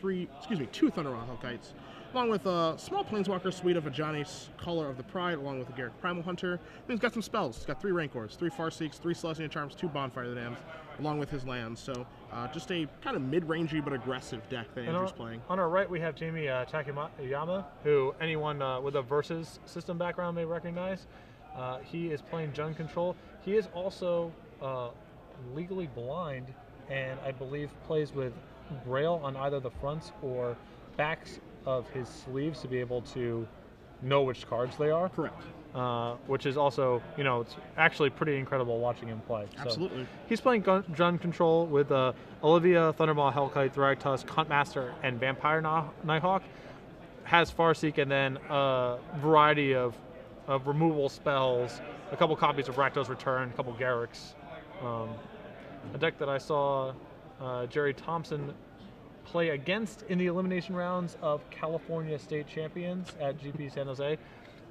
two Thunderbolt Hellkites, along with a small Planeswalker suite of Ajani's Caller of the Pride, along with a Garruk Primal Hunter. And he's got some spells. He's got 3 Rancors, 3 Farseeks, 3 Celestial Charms, 2 Bonfire of the Damned, along with his lands. So just a kind of mid-rangey but aggressive deck that Andrew's playing. On our right, we have Jamie Tachiyama, who anyone with a Versus system background may recognize. He is playing Jund Control. He is also legally blind, and I believe plays with Braille on either the fronts or backs of his sleeves to be able to know which cards they are. Correct. Which is also, it's actually pretty incredible watching him play. Absolutely. So he's playing Jund Control with Olivia, Thundermaw, Hellkite, Thragtusk, Huntmaster, and Vampire Nighthawk. Has Farseek, and then a variety of removal spells, a couple copies of Rakdos Return, a couple Garruks. A deck that I saw Jerry Thompson play against in the elimination rounds of California State Champions at GP San Jose.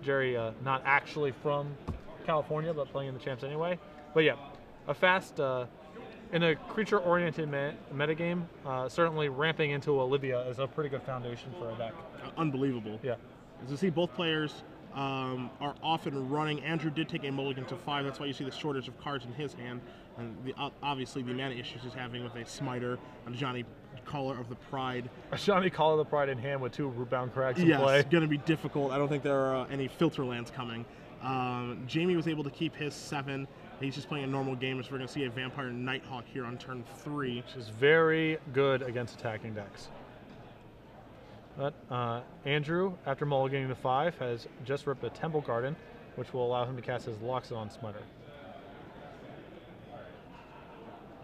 Jerry, not actually from California, but playing in the champs anyway. But yeah, a fast, in a creature-oriented metagame, certainly ramping into Olivia is a pretty good foundation for a deck. Unbelievable. Yeah. As you see, both players are often running. Andrew did take a mulligan to 5. That's why you see the shortage of cards in his hand. And obviously the mana issues he's having with a Smiter, a Ajani Caller of the Pride. A Ajani Caller of the Pride in hand with 2 Rootbound Crags in yes, play. Yes, going to be difficult. I don't think there are any filter lands coming. Jamie was able to keep his 7. He's just playing a normal game, so we're going to see a Vampire Nighthawk here on turn 3. Which is very good against attacking decks. But Andrew, after mulliganing to 5, has just ripped a Temple Garden, which will allow him to cast his Loxodon Smiter.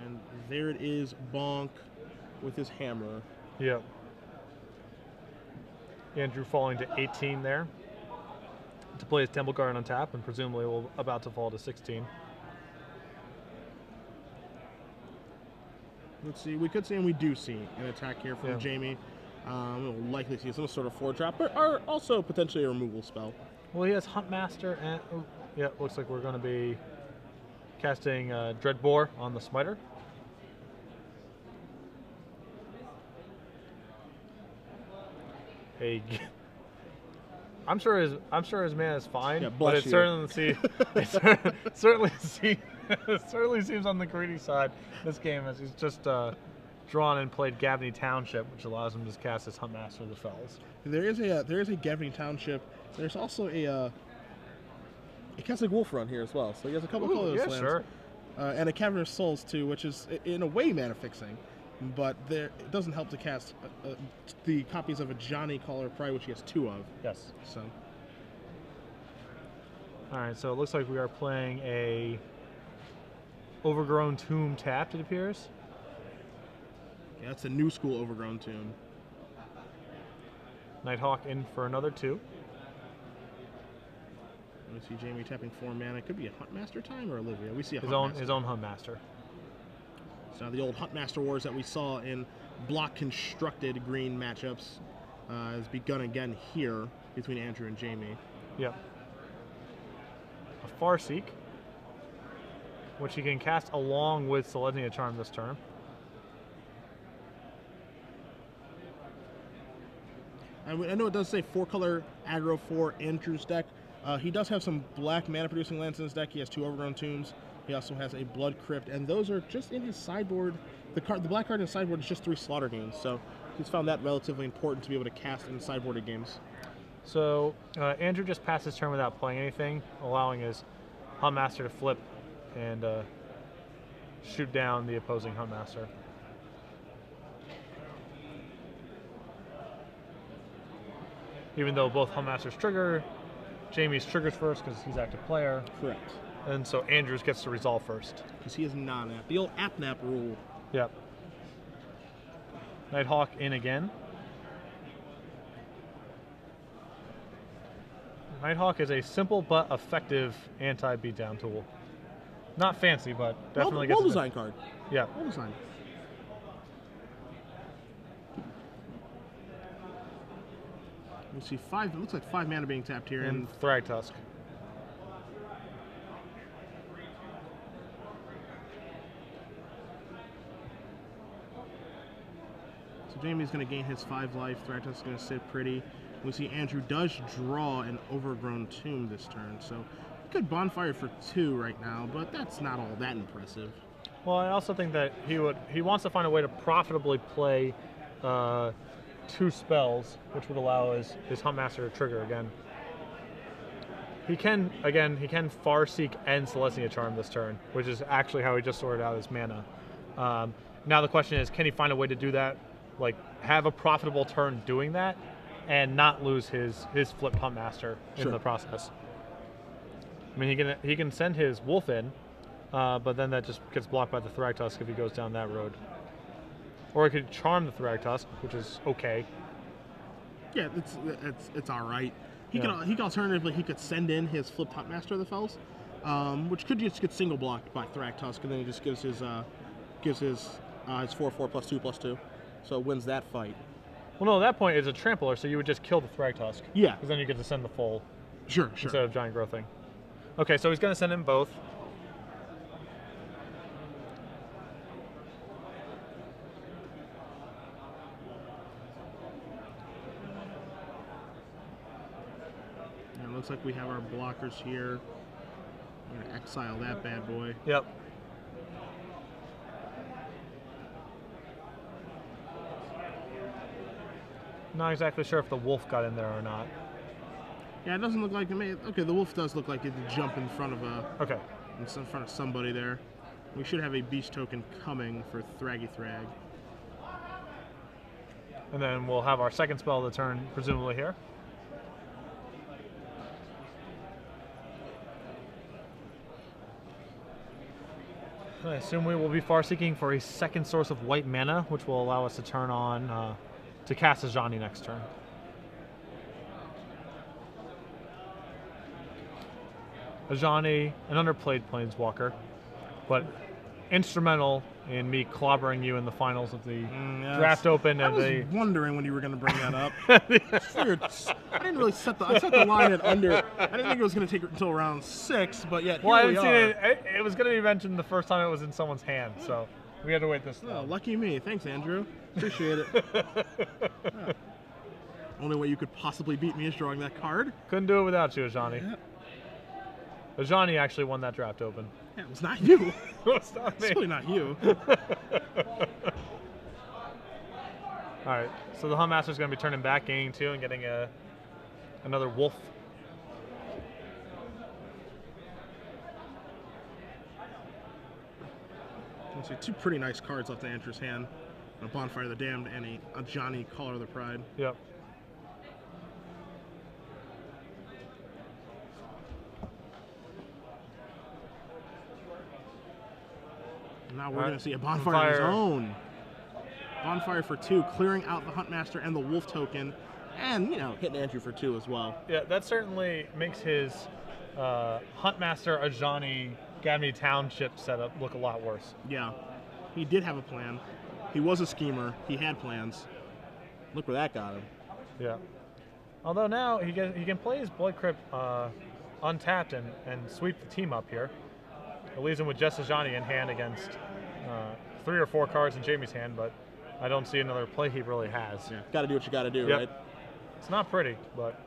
And there it is, Bonk with his hammer. Yep. Andrew falling to 18 there to play his Temple Garden on tap, and presumably will about to fall to 16. Let's see, we could see, and we do see an attack here from Jamie. We'll likely see some sort of 4-drop, but are also potentially a removal spell. Well, he has Huntmaster, and looks like we're going to be casting Dreadbore on the Smiter. I'm sure his mana is fine, but it certainly seems on the greedy side this game, as he's just drawn and played Gavney Township, which allows him to cast his Huntmaster of the Fells. There is a Gavney Township. There's also a Kessig Wolf Run here as well, so he has a couple colorless lands. Sure. And a Cavernous Souls too, which is in a way mana fixing, but it doesn't help to cast the copies of Ajani Caller of Pride, which he has 2 of. Yes. So. All right, so it looks like we are playing a Overgrown Tomb tapped, it appears. Yeah, that's a new school Overgrown Tomb. Nighthawk in for another 2. We see Jamie tapping 4 mana. It could be a Huntmaster time or Olivia. We see his own Huntmaster. So the old Huntmaster Wars that we saw in block constructed green matchups has begun again here between Andrew and Jamie. Yep. A Farseek, which he can cast along with Selesnya Charm this turn. I know it does say 4-color aggro for Andrew's deck. He does have some black mana-producing lands in his deck. He has 2 Overgrown Tombs. He also has a Blood Crypt, and those are just in his sideboard. The black card in his sideboard is just 3 Slaughter games, so he's found that relatively important to be able to cast in sideboarded games. So Andrew just passed his turn without playing anything, allowing his Huntmaster to flip and shoot down the opposing Huntmaster. Even though both Huntmasters trigger, Jamie's triggers first because he's active player. Correct. And so Andrews gets to resolve first. Because he is non-app. The old app-nap rule. Yep. Nighthawk in again. Nighthawk is a simple but effective anti-beatdown tool. Not fancy, but definitely gets well-designed card. Yeah. Well-designed. We see 5, it looks like 5 mana being tapped here. And Thragtusk. So Jamie's going to gain his 5 life. Thragtusk is going to sit pretty. We see Andrew does draw an overgrown tomb this turn, so he could bonfire for 2 right now, but that's not all that impressive. Well, I also think that he wants to find a way to profitably play 2 spells, which would allow his Huntmaster to trigger again. He can Farseek and Celestia Charm this turn, which is actually how he just sorted out his mana. Now the question is, can he find a way to do that, like have a profitable turn doing that, and not lose his flipped Huntmaster in the process? I mean, he can send his Wolf in, but then that just gets blocked by the Thragtusk if he goes down that road. Or he could charm the Thragtusk, which is okay. Yeah, it's all right. He could alternatively send in his flipped Huntmaster of the Fells, which could just get single blocked by Thragtusk, and then he just gives his 4/4 +2/2, so it wins that fight. Well, no, at that point it's a trampler, so you would just kill the Thragtusk. Yeah, because then you get to send the full. Sure. Instead of Giant Growthing. Okay, so he's going to send in both. Looks like we have our blockers here. We're going to exile that bad boy. Yep. Not exactly sure if the wolf got in there or not. Yeah, it doesn't look like it may. Okay, the wolf does look like it did jump in front of in front of somebody there. We should have a beast token coming for Thraggy Thrag. And then we'll have our second spell of the turn, presumably here. I assume we will be Farseeking for a second source of white mana, which will allow us to turn on to cast Ajani next turn. Ajani, an underplayed Planeswalker, but instrumental in me clobbering you in the finals of the draft open. I was wondering when you were going to bring that up. I didn't really set the line at under. I didn't think it was going to take until round 6, but yet here I we haven't are. seen it. It was going to be mentioned the first time it was in someone's hand, so we had to wait this long. Lucky me. Thanks, Andrew. Appreciate it. Only way you could possibly beat me is drawing that card. Couldn't do it without you, Ajani. Yeah. Ajani actually won that draft open. Yeah, it was not you. It's not me. It's really not you. All right, so the Huntmaster's going to be turning back, gaining 2, and getting another wolf. Let's see, 2 pretty nice cards left in Andrew's hand. A Bonfire of the Damned and a Ajani Caller of the Pride. Yep. Now we're going to see a Bonfire of his own. Bonfire for 2, clearing out the Huntmaster and the Wolf token, and, hitting Andrew for 2 as well. Yeah, that certainly makes his Huntmaster Ajani Gavney Township setup look a lot worse. Yeah, he did have a plan. He was a schemer. He had plans. Look where that got him. Yeah. Although now he can play his Blood Crypt untapped and sweep the team up here. It leaves him with just Ajani in hand against 3 or 4 cards in Jamie's hand, but I don't see another play he really has. Yeah, got to do what you got to do, yep. Right? It's not pretty, but...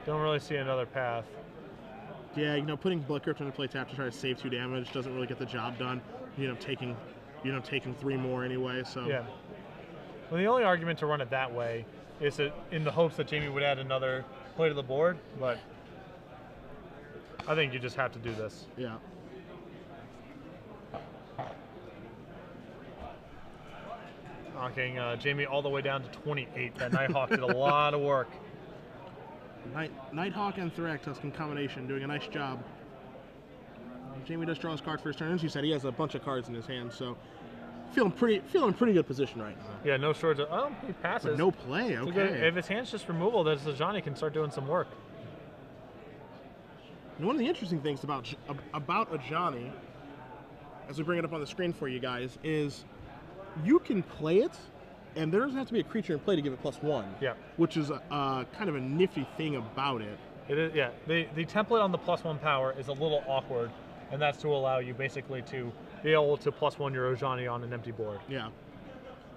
Don't really see another path. Yeah, putting Blood Crypt into play tap to try to save 2 damage doesn't really get the job done. Taking 3 more anyway, so... Yeah. Well, the only argument to run it that way is in the hopes that Jamie would add another play to the board, but I think you just have to do this. Yeah. Knocking Jamie all the way down to 28. That Nighthawk did a lot of work. Nighthawk and Thragtusk in combination, doing a nice job. Jamie does draw his card first turn. As you said, he has a bunch of cards in his hand, so feeling pretty good position right now. Yeah, no shortage of... Oh, he passes. But no play, okay. If his hand's just removal, then Ajani can start doing some work. And one of the interesting things about Ajani, as we bring it up on the screen for you guys, is you can play it and there doesn't have to be a creature in play to give it +1. Yeah. Which is kind of a nifty thing about it. It is, yeah. The template on the +1 power is a little awkward, and that's to allow you basically to be able to +1 your Ojani on an empty board. Yeah.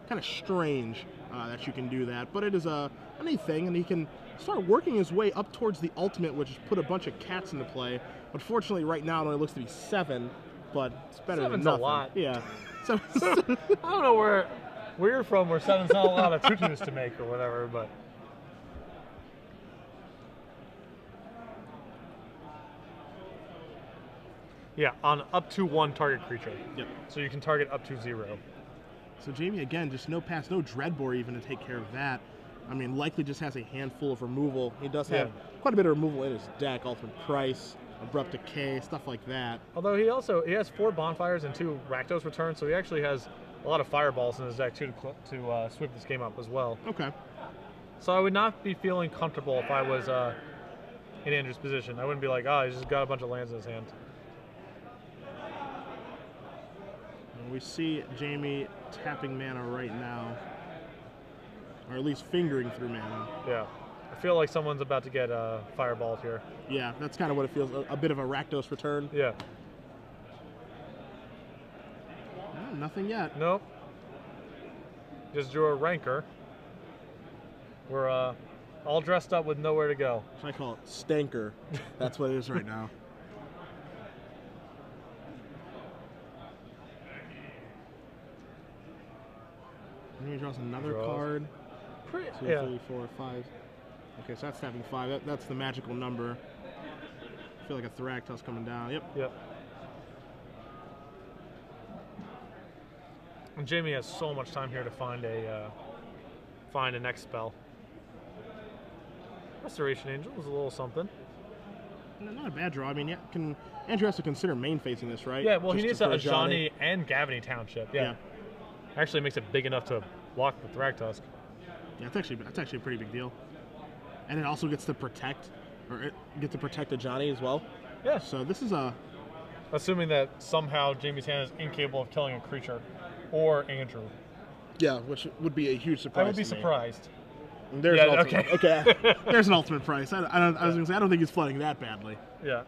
Kind of strange that you can do that, but it is a neat thing, and he can start working his way up towards the ultimate, which is put a bunch of cats into play. Unfortunately, right now it only looks to be 7, but it's better than 7's nothing. a lot. Yeah. So I don't know where you're from, where 7's not a lot of tutus to make or whatever, but. Yeah, on up to 1 target creature. Yep. So you can target up to 0. So Jamie, again, just no pass, no Dreadbore even to take care of that. I mean, likely just has a handful of removal. He does have quite a bit of removal in his deck, Ultimate Price, Abrupt Decay, stuff like that. Although he has 4 Bonfires and 2 Rakdos returns, so he actually has a lot of Fireballs in his deck too to sweep this game up as well. Okay. So I would not be feeling comfortable if I was in Andrew's position. I wouldn't be like, he's just got a bunch of lands in his hand. And we see Jamie tapping mana right now, or at least fingering through mana. Yeah. I feel like someone's about to get Fireballed here. Yeah, that's kind of what it feels, a bit of a Rakdos return. Yeah. No, nothing yet. Nope. Just drew a Rancor. We're all dressed up with nowhere to go. So I call it Stanker. That's what it is right now. And he draws another card. 2, 3, 4, 5. Okay, so that's tapping 5. That's the magical number. I feel like a Thragtusk coming down. Yep. And Jamie has so much time here to find a next spell. Restoration Angel is a little something. Not a bad draw. I mean, Andrew has to consider main facing this, right? Yeah, well, he needs a Ajani and Gavany Township. Yeah. Actually makes it big enough to block the Thragtusk. Yeah, that's actually a pretty big deal. And it also gets to protect, Ajani as well. Yeah. So this is a... Assuming that somehow Jamie's hand is incapable of killing a creature, or Andrew. Yeah, which would be a huge surprise. I would be surprised. There's an ultimate. Okay. There's an ultimate price. I was going to say, I don't think he's flooding that badly. Yeah.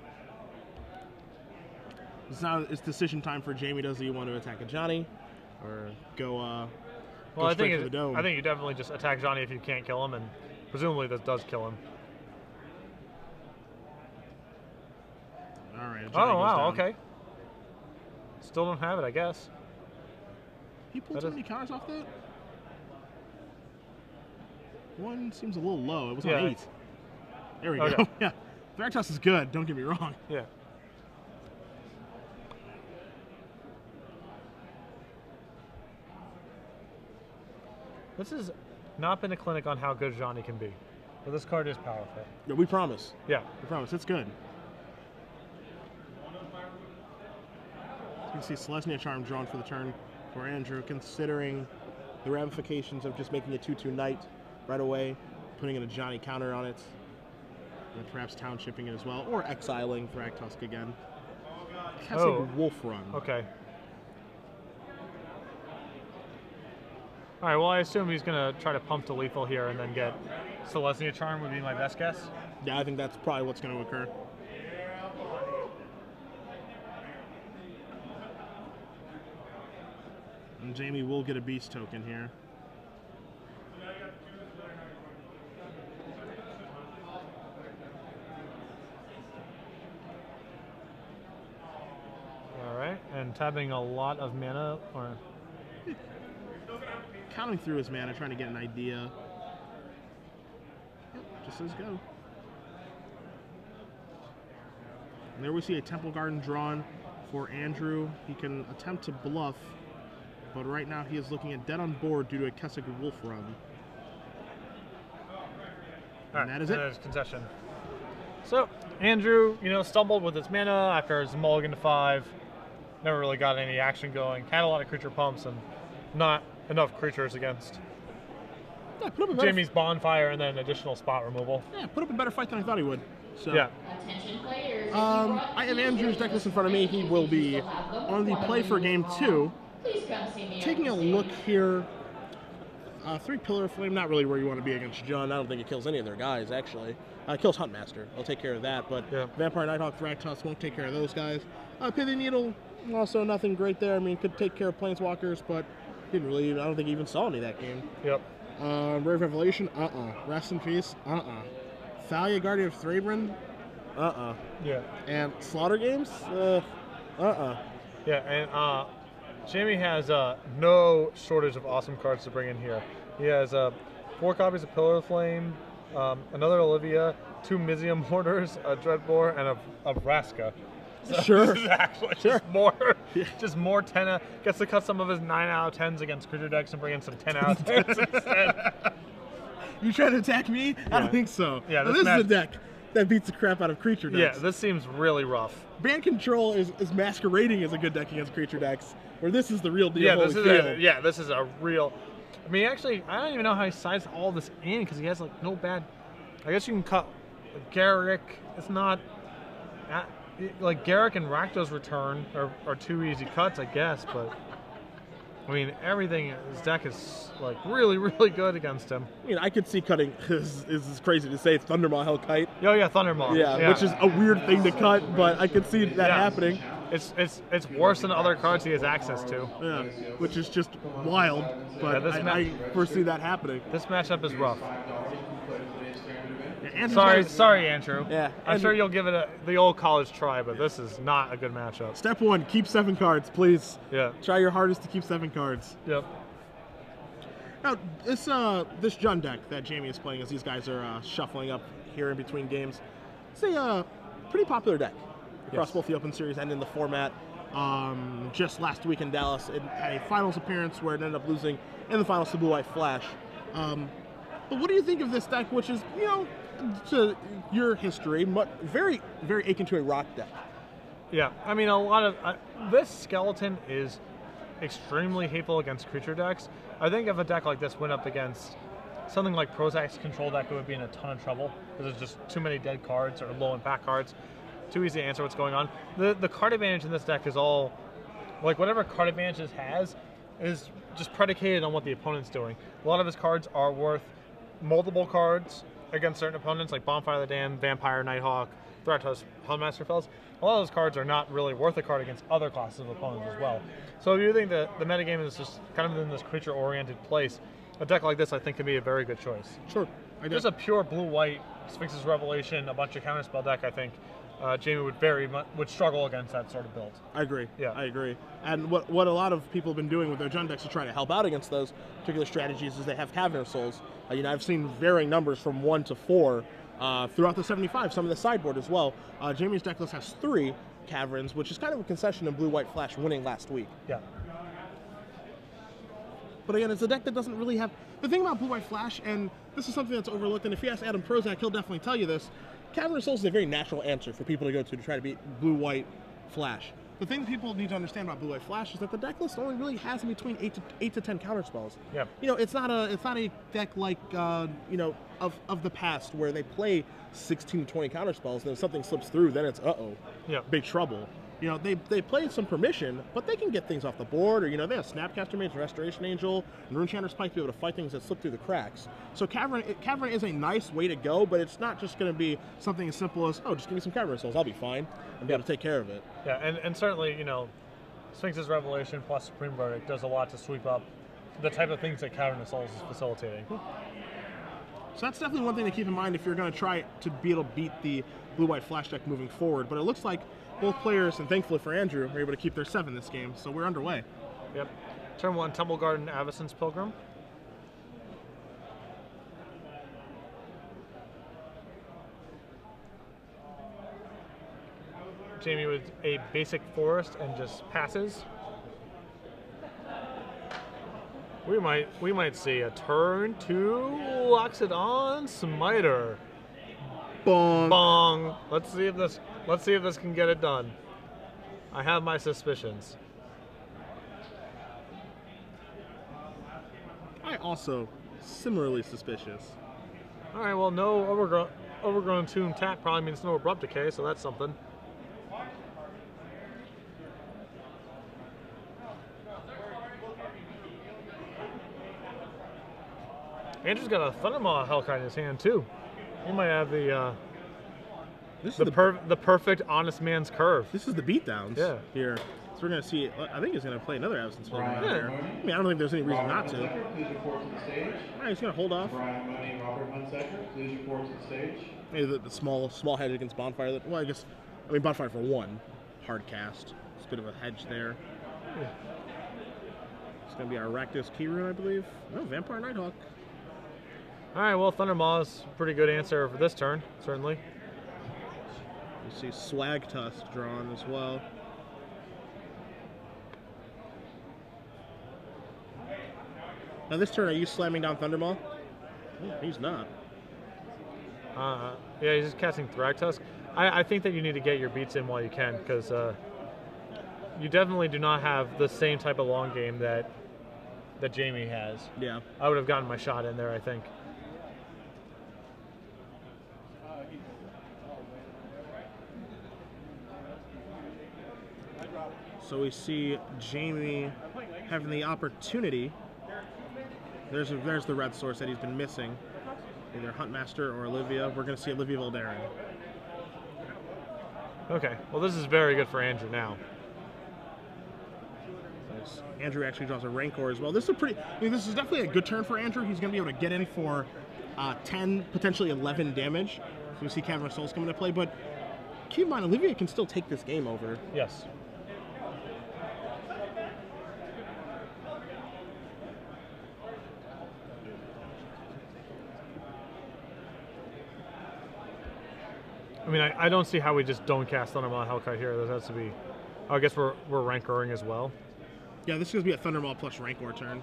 It's decision time for Jamie. Does he want to attack Ajani or go I straight for the dome? I think you definitely just attack Johnny if you can't kill him, and presumably this does kill him. All right. Oh, wow, okay. Still don't have it, I guess. He pulled too many counters off that? One seems a little low. It was on 8. There we go. Yeah. Thragtusk is good, don't get me wrong. Yeah. This has not been a clinic on how good Johnny can be. But this card is powerful. Yeah, we promise. Yeah. We promise. It's good. You can see Selesnya Charm drawn for the turn for Andrew, considering the ramifications of just making a 2/2 Knight right away, putting in a Johnny counter on it, and perhaps townshipping it as well, or exiling Thragtusk again. Kessig Wolf Run. Okay. All right, well, I assume he's going to try to pump to lethal here and then get Selesnya Charm would be my best guess. Yeah, I think that's probably what's going to occur. And Jamie will get a beast token here. All right, and tabbing a lot of mana, or counting through his mana, trying to get an idea. Yep, just says go. And there we see a Temple Garden drawn for Andrew. He can attempt to bluff, but right now he is looking at dead on board due to a Kessig Wolf Run. And that is it. That is concession. So, Andrew, stumbled with his mana after his mulligan to 5. Never really got any action going. Had a lot of creature pumps and not enough creatures against Jamie's Bonfire and then additional spot removal. Yeah, put up a better fight than I thought he would. So, yeah. I have Andrew's deck list in front of me. He will be on the play for game 2. Taking a look here, 3 Pillar of Flame, not really where you want to be against Jund. I don't think it kills any of their guys, actually. It kills Huntmaster. They'll take care of that, but Yeah. Vampire Nighthawk, Thragtusk won't take care of those guys. Pithing Needle, also nothing great there. I mean, could take care of Planeswalkers, but didn't really, I don't think he even saw any that game. Yep. Rare Revelation, Rest in Peace, Thalia, Guardian of Thraben, Yeah. And Slaughter Games, Yeah, and Jamie has no shortage of awesome cards to bring in here. He has 4 copies of Pillar of Flame, another Olivia, 2 Mizium Mortars, a Dreadbore, and a Vraska. So Sure. This is actually just more 10. Gets to cut some of his 9 out of 10s against creature decks and bring in some 10 out of 10s instead. You trying to attack me? I don't think so. Yeah, this is a deck that beats the crap out of creature decks. Yeah, this seems really rough. Band Control is masquerading as a good deck against creature decks, where this is the real deal. Yeah, this is a real. I mean, actually, I don't even know how he sized all this in because he has like no bad. I guess you can cut Garrick. It's not like Garrick and Rakdos Return are 2 easy cuts, I guess, but. I mean, everything, his deck is, like, really, really good against him. I mean, I could see cutting, is crazy to say, Thundermaw Hellkite. Oh, yeah, Thundermaw. Yeah, which is a weird thing to cut, but I could see that happening. It's worse than other cards he has access to. Yeah, which is just wild, but I foresee that happening. This matchup is rough. Yeah, sorry, Andrew. Yeah, I'm sure you'll give it the old college try, but this is not a good matchup. Step 1, keep 7 cards, please. Yeah. Try your hardest to keep 7 cards. Yep. Now, this Jund deck that Jamie is playing as these guys are shuffling up here in between games, it's a pretty popular deck across both the Open Series and in the format. Just last week in Dallas, it had a finals appearance where it ended up losing in the finals to Blue White Flash. But what do you think of this deck, which is, you know, to your history, very, very akin to a rock deck? Yeah, I mean, a lot of this skeleton is extremely hateful against creature decks. I think if a deck like this went up against something like Prozac's control deck, it would be in a ton of trouble because there's just too many dead cards or low impact cards. Too easy to answer what's going on. The card advantage in this deck is all, like, whatever card advantage it has is just predicated on what the opponent's doing. A lot of his cards are worth multiple cards against certain opponents, like Bonfire of the Damned, Vampire, Nighthawk, Thragtusk, Huntmaster Fells. A lot of those cards are not really worth a card against other classes of opponents as well. So if you think that the metagame is just kind of in this creature-oriented place, a deck like this I think can be a very good choice. Sure. Just a pure blue-white Sphinx's Revelation, a bunch of counterspell deck, I think Jamie would struggle against that sort of build. I agree. Yeah, I agree. And what a lot of people have been doing with their Jund decks to try to help out against those particular strategies is they have Cavern of Souls. You know, I've seen varying numbers from 1 to 4 throughout the 75, some of the sideboard as well. Jamie's deck list has 3 Caverns, which is kind of a concession in Blue White Flash winning last week. Yeah. But again, it's a deck that doesn't really have... The thing about Blue White Flash, and this is something that's overlooked, and if you ask Adam Prozac, he'll definitely tell you this, Cavern of Souls is a very natural answer for people to go to try to beat Blue White Flash. The thing people need to understand about Blue White Flash is that the deck list only really has in between 8 to 10 counterspells. Yeah. You know, it's not a deck like you know, of the past where they play 16 to 20 counterspells, and if something slips through, then it's big trouble. You know, they play some permission, but they can get things off the board, or, you know, they have Snapcaster Mage, Restoration Angel, and Runechanter's Pike to be able to fight things that slip through the cracks. So Cavern is a nice way to go, but it's not just going to be something as simple as, oh, just give me some Cavern Souls, I'll be fine, and be able to take care of it. Yeah, and certainly, you know, Sphinx's Revelation plus Supreme Verdict does a lot to sweep up the type of things that Cavern of Souls is facilitating. So that's definitely one thing to keep in mind if you're going to try to be able to beat the Blue-White Flash deck moving forward. But it looks like both players, and thankfully for Andrew, are able to keep their 7 this game, so we're underway. Yep. Turn 1, Temple Garden, Avacyn's Pilgrim. Jamie with a basic forest and just passes. We might see a turn 2 Loxodon Smiter. Bong. Bong. Let's see if this can get it done. I have my suspicions. I also similarly suspicious. All right. Well, no overgrown tomb tap probably means no abrupt decay, so that's something. Andrew's got a Thundermaw Hellkite in his hand too. He might have the This is the perfect honest man's curve. This is the beatdowns. Yeah. Here, so we're gonna see. I think he's gonna play another absence flavor out there. I mean, I don't think there's any reason not to. All right, he's gonna hold off. Maybe the small hedge against Bonfire. Well, I guess. I mean, Bonfire for one hard cast. It's a bit of a hedge there. Yeah. It's gonna be our Rakdos Kiryu, I believe. No, Vampire Nighthawk. All right, well, Thundermaw's a pretty good answer for this turn, certainly. You see Swag Tusk drawn as well. Now this turn, are you slamming down Thundermaw? Oh, he's not. Yeah, he's just casting Thragtusk. I think that you need to get your beats in while you can, because you definitely do not have the same type of long game that Jamie has. Yeah. I would have gotten my shot in there, I think. So we see Jamie having the opportunity. There's the red source that he's been missing. Either Huntmaster or Olivia. We're going to see Olivia Voldaren. Okay, well this is very good for Andrew now. Andrew actually draws a Rancor as well. This is this is definitely a good turn for Andrew. He's going to be able to get in for 10, potentially 11 damage. So we see Cavern of Souls come into play, but keep in mind, Olivia can still take this game over. Yes. I mean, I don't see how we just don't cast Thundermaw Hellkite here. There has to be. Oh, I guess we're Rancoring as well. Yeah, this is going to be a Thundermaw plus Rancor turn.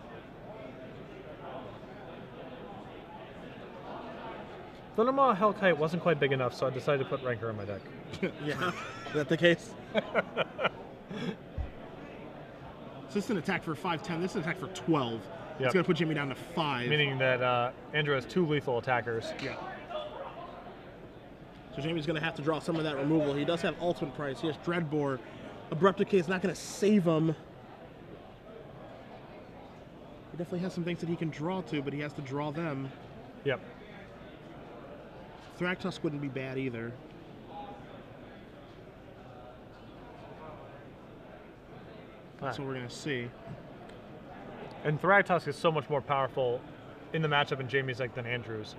Thundermaw Hellkite wasn't quite big enough, so I decided to put Rancor in my deck. Yeah, is that the case? So this is an attack for 5/10. This is an attack for 12. Yep. It's going to put Jimmy down to 5. Meaning that Andrew has 2 lethal attackers. Yeah. So Jamie's going to have to draw some of that removal. He does have Ultimate Price. He has Dreadbore. Abrupt Decay is not going to save him. He definitely has some things that he can draw to, but he has to draw them. Yep. Thragtusk wouldn't be bad either. That's what we're going to see. And Thragtusk is so much more powerful in the matchup in Jamie's deck than Andrew's,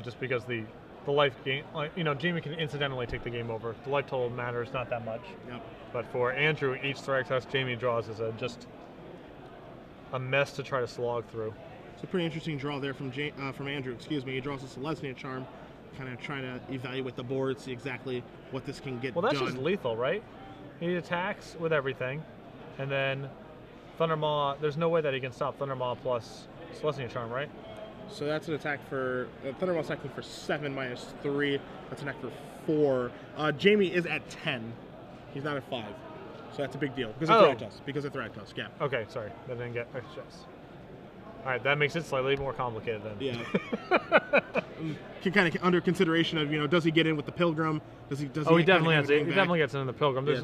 just because the life gain, Jamie can incidentally take the game over. The life total matters not that much. Yep. But for Andrew, each Thragtusk Jamie draws is just a mess to try to slog through. It's a pretty interesting draw there from Andrew. Excuse me. He draws a Selesnya Charm, kind of trying to evaluate the board, see exactly what this can get done. Well, that's just lethal, right? He attacks with everything, and then Thundermaw. There's no way that he can stop Thundermaw plus Selesnya Charm, right? So that's an attack for Thundermaw's attacking for 7 minus 3. That's an attack for 4. Jamie is at 10. He's not at 5. So that's a big deal because of Thragtusk. Because of Thragtusk, yeah. Okay, sorry, that didn't get yes. All right, that makes it slightly more complicated then. Yeah. Kind of under consideration of does he get in with the Pilgrim? Does he? Oh, he definitely has. He definitely gets in the Pilgrim. Yeah.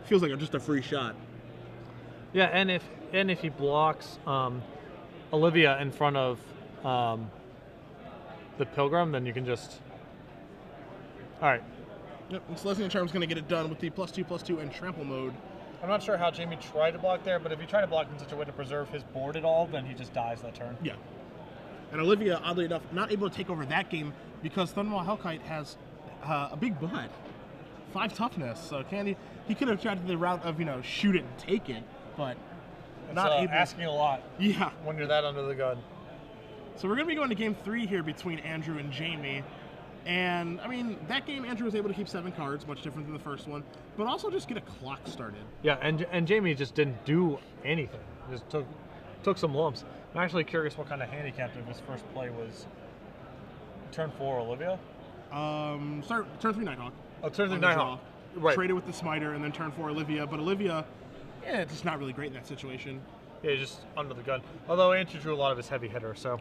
Feels like just a free shot. Yeah, and if he blocks Olivia in front of the Pilgrim, then you can just. All right. Yep, and Selesnya Charm's going to get it done with the +2/+2 and trample mode. I'm not sure how Jamie tried to block there, but if you try to block in such a way to preserve his board at all, then he just dies that turn. Yeah. And Olivia, oddly enough, not able to take over that game because Thundermaw Hellkite has a big butt. 5 toughness, so he could have tried the route of, shoot it and take it, but not able. Asking a lot. Yeah. When you're that under the gun. So we're going to be going to game 3 here between Andrew and Jamie. And, I mean, that game, Andrew was able to keep 7 cards, much different than the first one, but also just get a clock started. Yeah, and Jamie just didn't do anything. Just took some lumps. I'm actually curious what kind of handicap if his first play was turn 4 Olivia? Turn 3 Nighthawk. Oh, turn 3 Nighthawk. Right. Traded with the Smiter, and then turn 4 Olivia. But Olivia, it's just not really great in that situation. Yeah, just under the gun. Although Andrew drew a lot of his heavy hitter, so.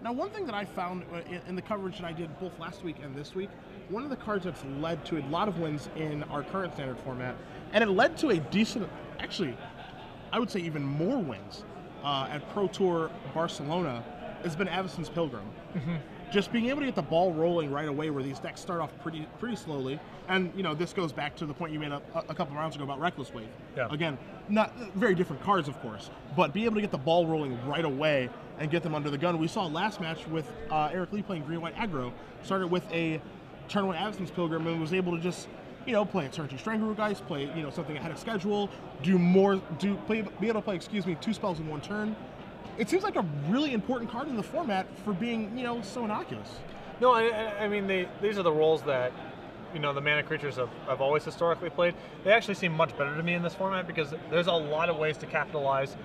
Now, one thing that I found in the coverage that I did both last week and this week, one of the cards that's led to a lot of wins in our current standard format, and it led to a decent, actually, I would say even more wins, at Pro Tour Barcelona has been Avacyn's Pilgrim. Mm-hmm. Just being able to get the ball rolling right away, where these decks start off pretty slowly, and this goes back to the point you made a couple rounds ago about Reckless Wave. Yeah. Again, not very different cards, of course, but be able to get the ball rolling right away and get them under the gun. We saw last match with Eric Lee playing green-white aggro. Started with a turn 1 Avacyn's Pilgrim and was able to just play a turn 2 Strangleroot, play something ahead of schedule, be able to play 2 spells in 1 turn. It seems like a really important card in the format for being, so innocuous. No, I mean, these are the roles that, the mana creatures have always historically played. They actually seem much better to me in this format because there's a lot of ways to capitalize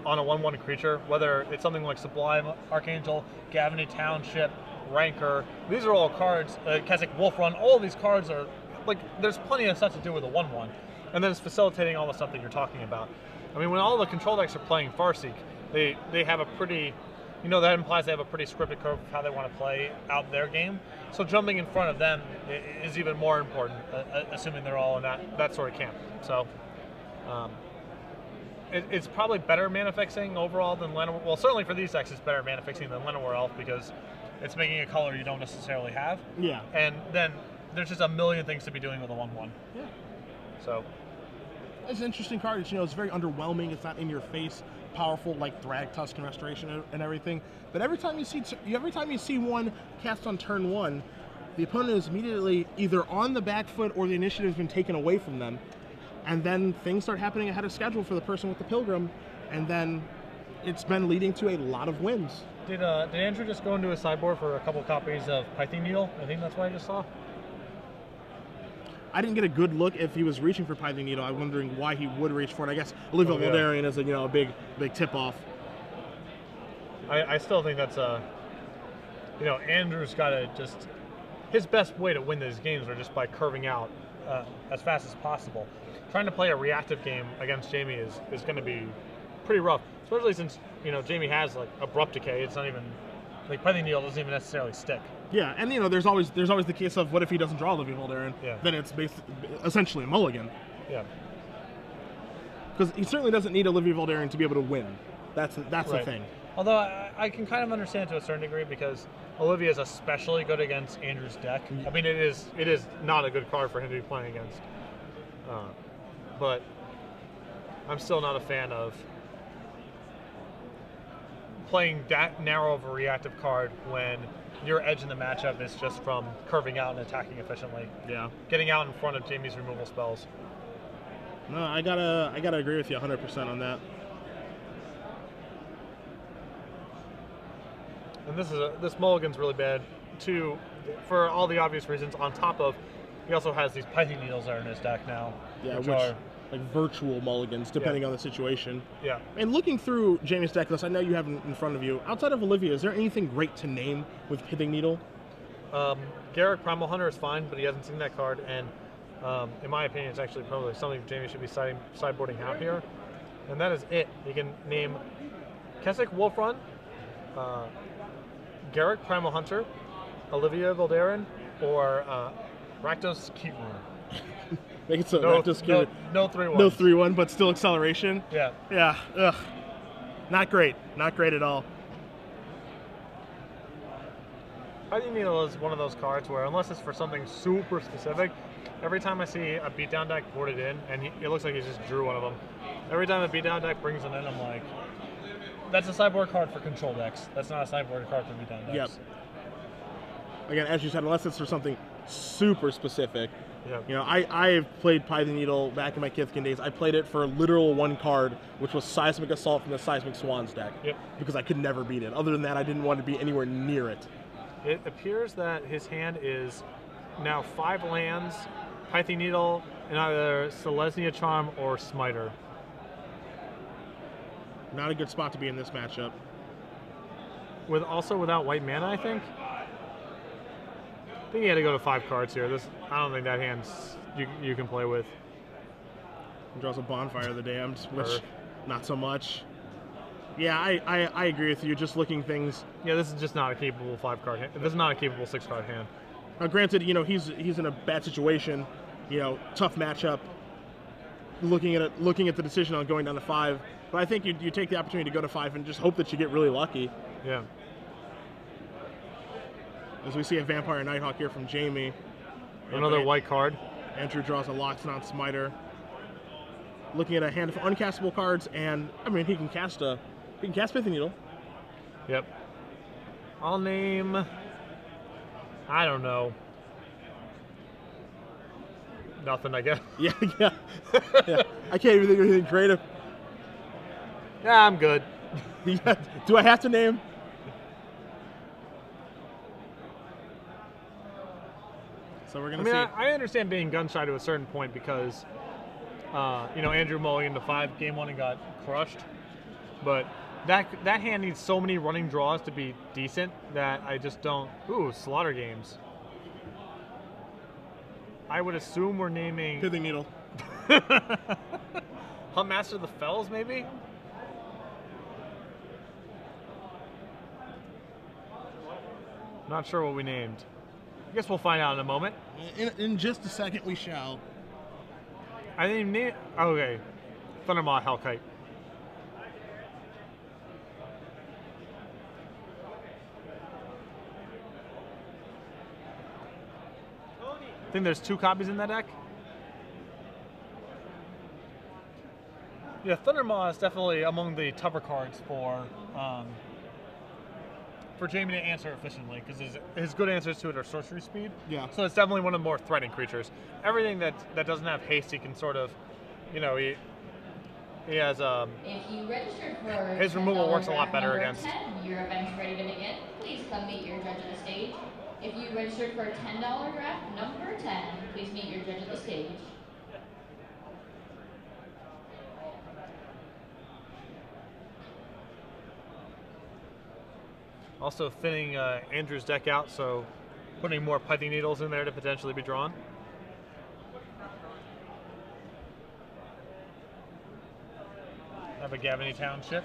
on a 1/1 creature, whether it's something like Sublime Archangel, Gavany Township, Rancor. These are all cards, Keswick Wolf Run, all of these cards are, there's plenty of stuff to do with a 1/1. And then it's facilitating all the stuff that you're talking about. I mean, when all the control decks are playing Farseek, they have a pretty, that implies they have a pretty scripted curve of how they want to play out their game. So jumping in front of them is even more important, assuming they're all in that sort of camp. So it's probably better mana fixing overall than Llanowar. Well, certainly for these decks, it's better mana fixing than Llanowar Elf because it's making a color you don't necessarily have. Yeah. And then there's just a million things to be doing with a 1/1. Yeah. So it's an interesting card. It's very underwhelming. It's not in your face, powerful like Thrag, Tusken Restoration and everything. But every time you see one cast on turn 1, the opponent is immediately either on the back foot or the initiative's been taken away from them, and then things start happening ahead of schedule for the person with the Pilgrim, and then it's been leading to a lot of wins. Did Andrew just go into his sideboard for a couple copies of Python Needle? I think that's what I just saw. I didn't get a good look if he was reaching for Python Needle. I'm wondering why he would reach for it. I guess Olivia Voldarian is a big tip-off. I still think that's Andrew's got to just, his best way to win these games are just by curving out as fast as possible. Trying to play a reactive game against Jamie is going to be pretty rough, especially since Jamie has abrupt decay. It's not even Python Needle doesn't even necessarily stick. Yeah, and there's always the case of what if he doesn't draw Olivia Voldarian? Yeah. Then it's essentially a mulligan. Yeah. Because he certainly doesn't need Olivia Voldarian to be able to win. That's right. The thing. Although I can kind of understand to a certain degree because Olivia is especially good against Andrew's deck. I mean, it is not a good card for him to be playing against. But I'm still not a fan of playing that narrow of a reactive card when your edge in the matchup is just from curving out and attacking efficiently. Yeah. Getting out in front of Jamie's removal spells. No, I gotta agree with you 100% on that. And this mulligan's really bad too, for all the obvious reasons. On top of, he also has these Python Needles that are in his deck now. Yeah, which are like virtual mulligans, depending on the situation. Yeah. And looking through Jamie's deck list, I know you have it in front of you. Outside of Olivia, is there anything great to name with Pithing Needle? Garruk Primal Hunter is fine, but he hasn't seen that card, and in my opinion, it's actually probably something Jamie should be sideboarding out here. And that is it. You can name Keswick Wolf Run, Garruk Primal Hunter, Olivia Voldarian, or Rakdos Keaton. Make it so no 3/1. No 3/1, but still acceleration. Yeah. Yeah. Ugh. Not great. Not great at all. Python Needle is one of those cards where, unless it's for something super specific, every time I see a beatdown deck boarded in, and it looks like he just drew one of them. Every time a beatdown deck brings it in, I'm like, that's a sideboard card for control decks. That's not a sideboard card for beatdown decks. Yep. Again, as you said, unless it's for something super specific. Yep. I've played Python Needle back in my Kithkin days. I played it for literal one card, which was Seismic Assault from the Seismic Swans deck. Yep. Because I could never beat it. Other than that, I didn't want to be anywhere near it. It appears that his hand is now 5 lands, Python Needle, and either Selesnya Charm or Smiter. Not a good spot to be in this matchup. Also without white mana, I think. I think he had to go to 5 cards here. I don't think that hand's you can play with. He draws a Bonfire of the Damned, which not so much. Yeah, I agree with you. Just looking things. Yeah, this is just not a capable 5-card hand. This is not a capable 6-card hand. Now, granted, he's in a bad situation. Tough matchup. Looking at the decision on going down to 5, But I think you take the opportunity to go to 5 and just hope that you get really lucky. Yeah. As we see a Vampire Nighthawk here from Jamie. Another white card. Andrew draws a Loxodon Smiter. Looking at a hand of uncastable cards, and I mean he can cast Pithing Needle. Yep. I'll name. I don't know. Nothing, I guess. Yeah. Yeah. I can't even think of anything creative. Yeah, I'm good. Do I have to name? So we're gonna see. I understand being gun shy to a certain point because, Andrew mulliganed to 5 game 1 and got crushed, but that hand needs so many running draws to be decent that I just don't. Ooh, Slaughter Games. I would assume we're naming Pithing Needle. Huntmaster of the Fells, maybe. Not sure what we named. I guess we'll find out in a moment. In just a second, we shall. I didn't name. Okay, Thundermaw Hellkite. I think there's 2 copies in that deck. Yeah, Thundermaw is definitely among the tougher cards for Jamie to answer efficiently because his good answers to it are sorcery speed. Yeah. So it's definitely one of the more threatening creatures. Everything that doesn't have haste, he can sort of, he has If you registered for his removal works a lot better number against. 10, your event's ready to begin. Please come meet your judge at the stage. If you registered for $10 draft number 10, please meet your judge at the stage. Also thinning Andrew's deck out, so putting more Pithing Needles in there to potentially be drawn. Have a Daugherty Township.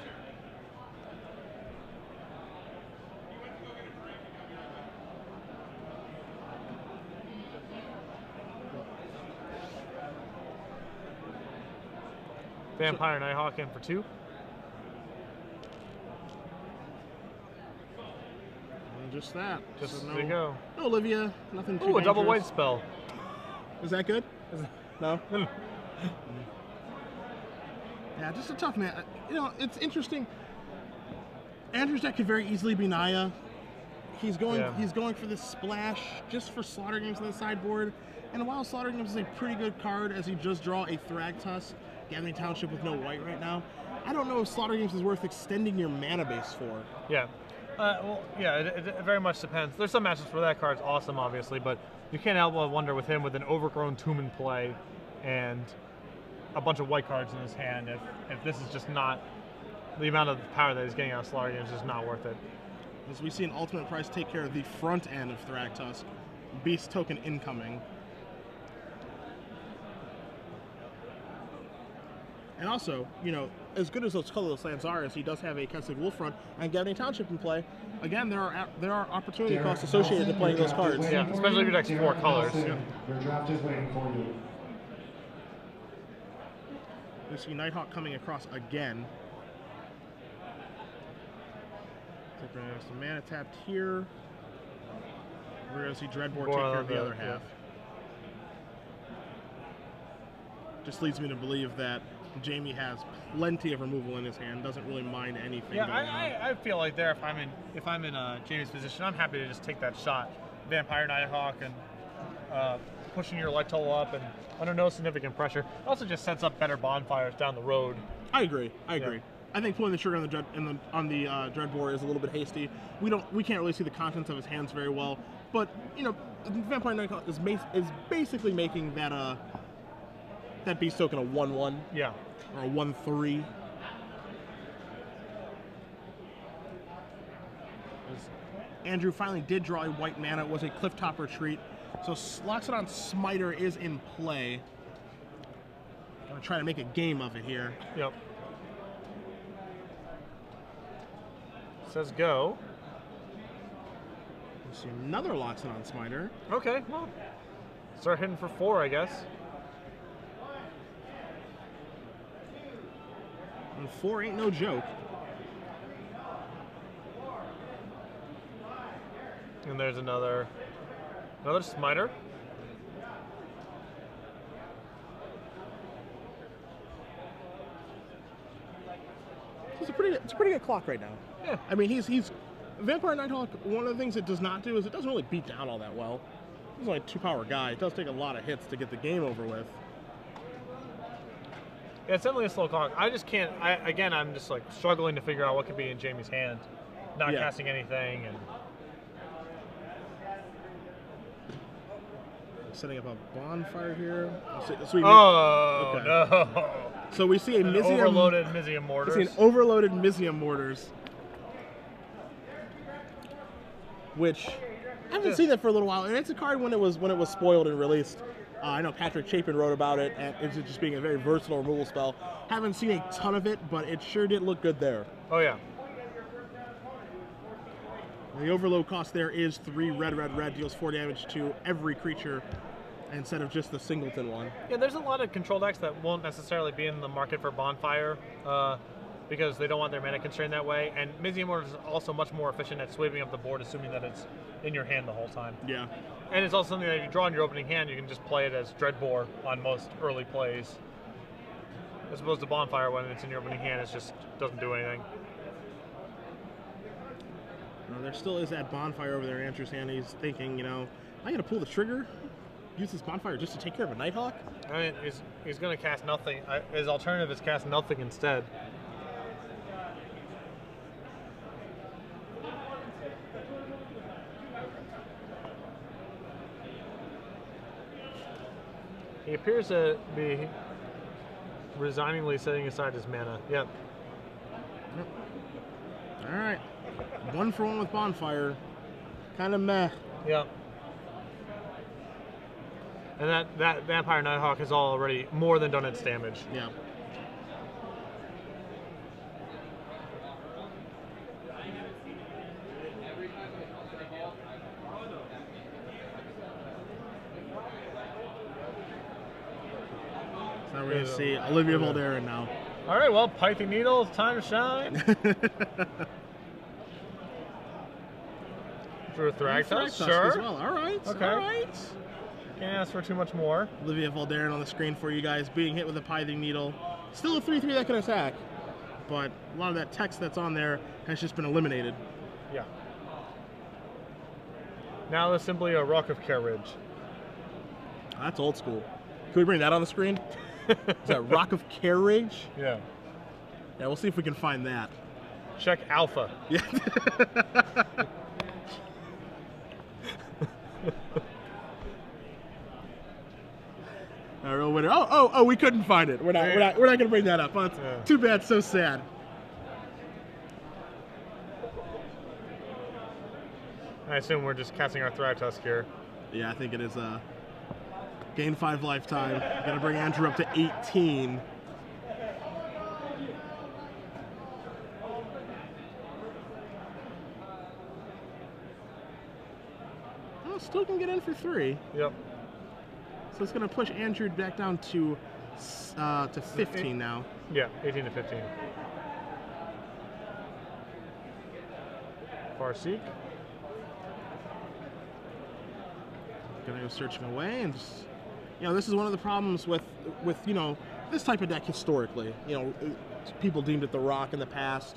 Vampire Nighthawk in for 2. And just that. Just so there you go. No Olivia, nothing too Ooh, a double dangerous. white spell. Is that good? No? Yeah, just a tough man. It's interesting. Andrew's deck could very easily be Naya. He's going for this splash just for Slaughter Games on the sideboard. And while Slaughter Games is a pretty good card, as he just draw a Thragtusk, Daugherty Township with no white right now, I don't know if Slaughter Games is worth extending your mana base for. Yeah. It very much depends. There's some matches where that card's awesome, obviously, but you can't help but wonder with him with an overgrown Tomb in play and a bunch of white cards in his hand, if this is just not the amount of power that he's getting out of Slaughter Games is just not worth it. As we see an Ultimate Price take care of the front end of Thragtusk, Beast token incoming. And also, as good as those colorless lands are, as he does have a Kessid Wolfront and Daugherty Township in play, again, there are opportunity costs associated to playing those cards. Yeah, especially if your deck's 4 colors. Your draft is waiting for you. We see Nighthawk coming across again. We're going to have some mana tapped here. We're going to see Dreadbore take care of the other half. Just leads me to believe that Jamie has plenty of removal in his hand, doesn't really mind anything. Yeah, I feel like if I'm in Jamie's position, I'm happy to just take that shot. Vampire Nighthawk and pushing your light total up and under no significant pressure. It also just sets up better bonfires down the road. I agree. I think pulling the trigger on the Dreadbore is a little bit hasty. We can't really see the contents of his hands very well, but Vampire Nighthawk is basically making that Beast token a 1/1. Yeah. Or a 1/3. Andrew finally did draw a white mana. It was a Clifftop Retreat. So Loxodon Smiter is in play. Gonna try to make a game of it here. Yep. Says go. We see another Loxodon Smiter. Okay, well, start hitting for 4, I guess. And 4 ain't no joke. And there's another Smiter. It's a pretty good clock right now. Yeah. I mean, he's Vampire Nighthawk. One of the things it does not do is it doesn't really beat down all that well. He's only a 2-power guy. It does take a lot of hits to get the game over with. Yeah, it's definitely a slow clock. I just can't. I'm just like struggling to figure out what could be in Jamie's hand. Not casting anything and setting up a bonfire here. no! So we see overloaded Mizium mortars. We see an overloaded Mizium mortars, which I haven't seen that for a little while, and it's a card when it was spoiled and released. I know Patrick Chapin wrote about it, and it's just being a very versatile removal spell. Haven't seen a ton of it, but it sure did look good there. Oh yeah. The overload cost there is 3 red, deals 4 damage to every creature instead of just the singleton one. Yeah, there's a lot of control decks that won't necessarily be in the market for Bonfire because they don't want their mana constrained that way. And Mizium Mortar is also much more efficient at sweeping up the board, assuming that it's in your hand the whole time. Yeah. And it's also something that if you draw in your opening hand, you can just play it as Dreadbore on most early plays. As opposed to Bonfire, when it's in your opening hand, it just doesn't do anything. No, there still is that bonfire over there in Andrew's hand. He's thinking, am I going to pull the trigger? Use this bonfire just to take care of a Nighthawk? I mean, he's going to cast nothing. His alternative is cast nothing instead. He appears to be resigningly setting aside his mana. Yep. All right. 1 for 1 with bonfire. Kind of meh. Yep. And that Vampire Nighthawk has already more than done its damage. Yeah. So we're going to see Olivia Voldaren now. All right, well, Pithing Needle, it's time to shine. Drew a Thragtusk, sure. As well. All right. Okay. All right. Can't ask for too much more. Olivia Voldaren on the screen for you guys, being hit with a Pithing Needle. Still a 3/3 that can attack, but a lot of that text that's on there has just been eliminated. Yeah. Now there's simply a Rock of Carriage. That's old school. Can we bring that on the screen? Is that Rock of Carriage? Yeah. Yeah, we'll see if we can find that. Check Alpha. Yeah. Our real winner. Oh, we couldn't find it. We're not gonna bring that up. But too bad, so sad. I assume we're just casting our Thragtusk here. Yeah, I think it is gain 5 lifetime. Gonna bring Andrew up to 18. Oh, still can get in for 3. Yep. So it's going to push Andrew back down to 15 now. Yeah, 18 to 15. Farseek. Going to go searching away, and just, this is one of the problems with this type of deck historically. People deemed it the rock in the past.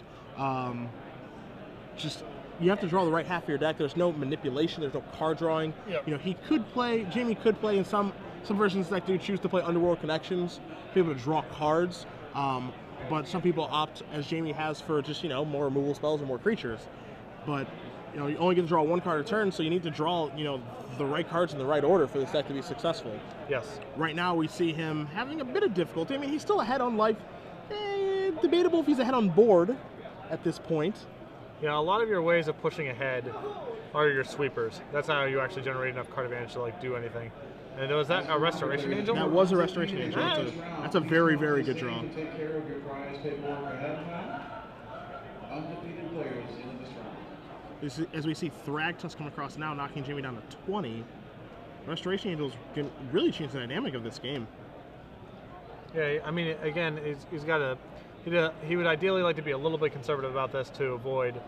Just you have to draw the right half of your deck. There's no manipulation. There's no card drawing. Yep. Jamie could play in some versions of the deck do choose to play Underworld Connections, be able to draw cards. But some people opt, as Jamie has, for just more removal spells and more creatures. But you only get to draw 1 card a turn, so you need to draw the right cards in the right order for this deck to be successful. Yes. Right now we see him having a bit of difficulty. I mean, he's still ahead on life. Debatable if he's ahead on board at this point. Yeah, a lot of your ways of pushing ahead are your sweepers. That's how you actually generate enough card advantage to do anything. And was that a Restoration Angel? That was a Restoration Angel. That's a very, very good draw. Take care of your prize paperwork ahead of time. Undefeated players in this round. As we see Thragtusk come across now, knocking Jamie down to 20. Restoration Angels can really change the dynamic of this game. Yeah, I mean, again, he's got a He would ideally like to be a little bit conservative about this to avoid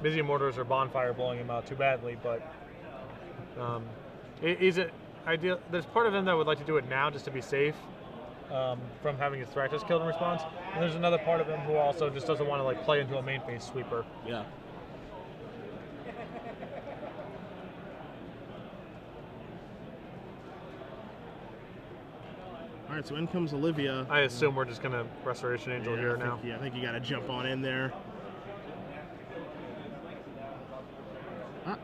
Mizzy Mortars or Bonfire blowing him out too badly, but there's part of him that would like to do it now just to be safe from having his Thractus killed in response, and there's another part of him who also just doesn't want to like play into a main phase sweeper. Yeah. All right, so in comes Olivia. I assume we're just gonna Restoration Angel here now. Yeah, I think you got to jump on in there. Yeah,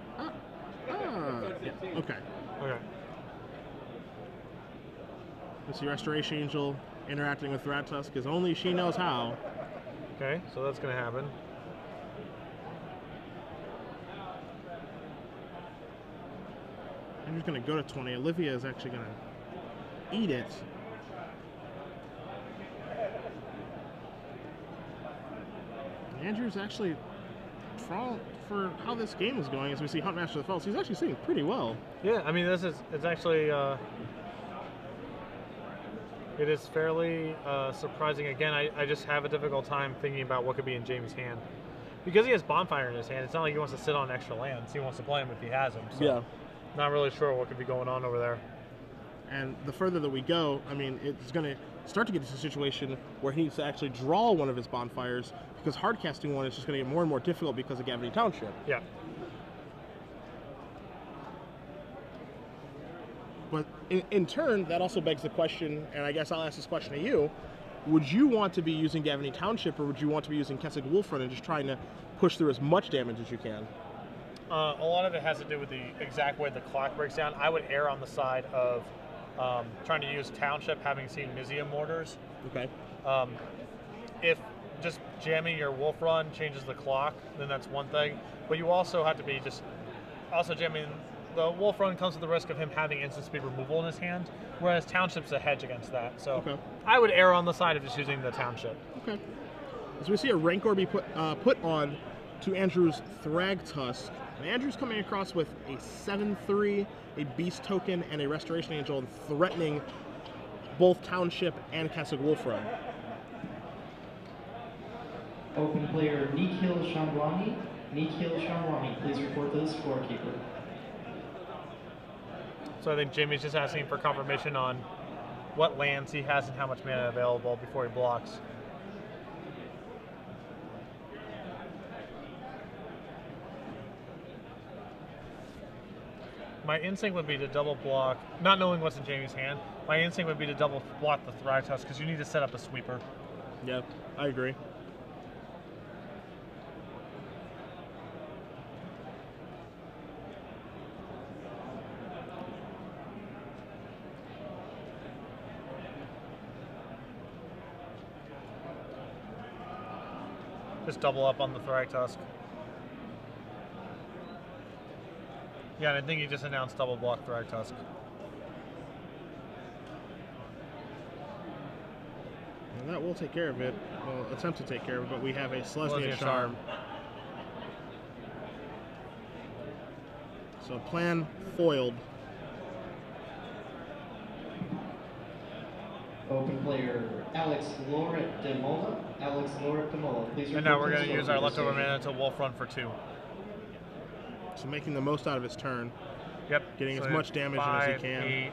okay. Okay. We see Restoration Angel interacting with Thratusk because only she knows how. Okay, so that's gonna happen. I'm just gonna go to 20. Olivia is actually gonna eat it. Andrew's actually, for how this game is going, as we see Huntmaster of the Fells, he's actually sitting pretty well. Yeah, I mean, it's actually it is fairly surprising. Again, I just have a difficult time thinking about what could be in Jamie's hand. Because he has Bonfire in his hand, it's not like he wants to sit on extra lands. He wants to play them if he has them. So yeah. Not really sure what could be going on over there. And the further that we go, I mean, it's going to start to get to a situation where he needs to actually draw one of his Bonfires, because hard casting one is just going to get more and more difficult because of Daugherty Township. Yeah. But in turn, that also begs the question, and I guess I'll ask this question to you, would you want to be using Daugherty Township, or would you want to be using Kessig Wolfrun and just trying to push through as much damage as you can? A lot of it has to do with the exact way the clock breaks down. I would err on the side of trying to use Township, having seen Mizium Mortars. Okay. If just jamming your Wolf Run changes the clock, then that's one thing. But you also have to be just also jamming. The Wolf Run comes with the risk of him having instant speed removal in his hand, whereas Township's a hedge against that. So okay. I would err on the side of just using the Township. Okay. As we see a Rancor be put on to Andrew's Thragtusk, and Andrew's coming across with a 7/3, a Beast Token, and a Restoration Angel, and threatening both Township and Kessig Wolfrun. Open player Nikhil Shamwani. Nikhil Shamwani, please report to the scorekeeper. So I think Jamie's just asking for confirmation on what lands he has and how much mana available before he blocks. My instinct would be to double block, not knowing what's in Jamie's hand, my instinct would be to double block the Thragtusk because you need to set up a sweeper. Yeah, I agree. Just double up on the Thragtusk. Yeah, and I think he just announced double block Thragtusk. And that will take care of it. Well, attempt to take care of it, but we have a Selesnya Charm. So plan foiled. Open player Alex Loret de Mola. Alex Loret de Mola, please report. And now we're to going the to use our scorekeeper leftover station. mana to Wolf Run for 2. So making the most out of his turn. Yep. Getting so as much damage in as he 5, can. 8.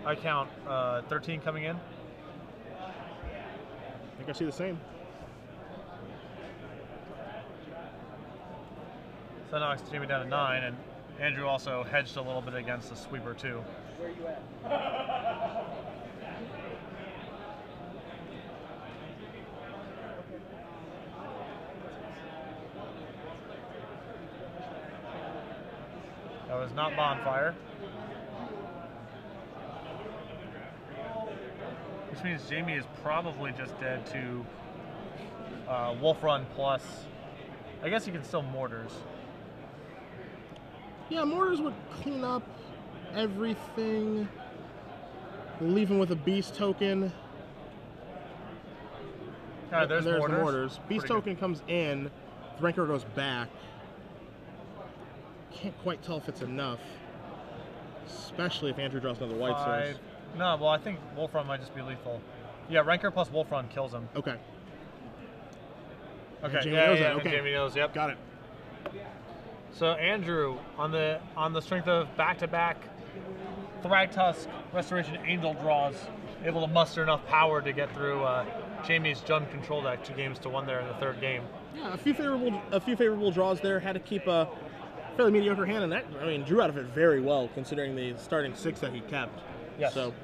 I count 13 coming in. I think I see the same. So that knocks Jamie down to 9, and Andrew also hedged a little bit against the sweeper too. Where you at? That was not Bonfire. Which means Jamie is probably just dead to Wolf Run plus. I guess he can still Mortars. Yeah, Mortars would clean up everything. Leave him with a Beast Token. There's the Mortars. Mortars. Beast Pretty Token comes in. Rancor goes back. Can't quite tell if it's enough. Especially if Andrew draws another white 5. source. No, well, I think Wolf Run might just be lethal. Yeah, Ranker plus Wolf Run kills him. Okay. Okay, Jamie yeah, knows yeah, that. Okay. Jamie knows, yep. Got it. So Andrew, on the strength of back-to-back Thragtusk Restoration Angel draws, able to muster enough power to get through Jamie's Jund control deck 2 games to 1 there in the 3rd game. Yeah, a few favorable draws there. Had to keep a fairly mediocre hand, and that, I mean, drew out of it very well considering the starting 6 that he kept. Yes. So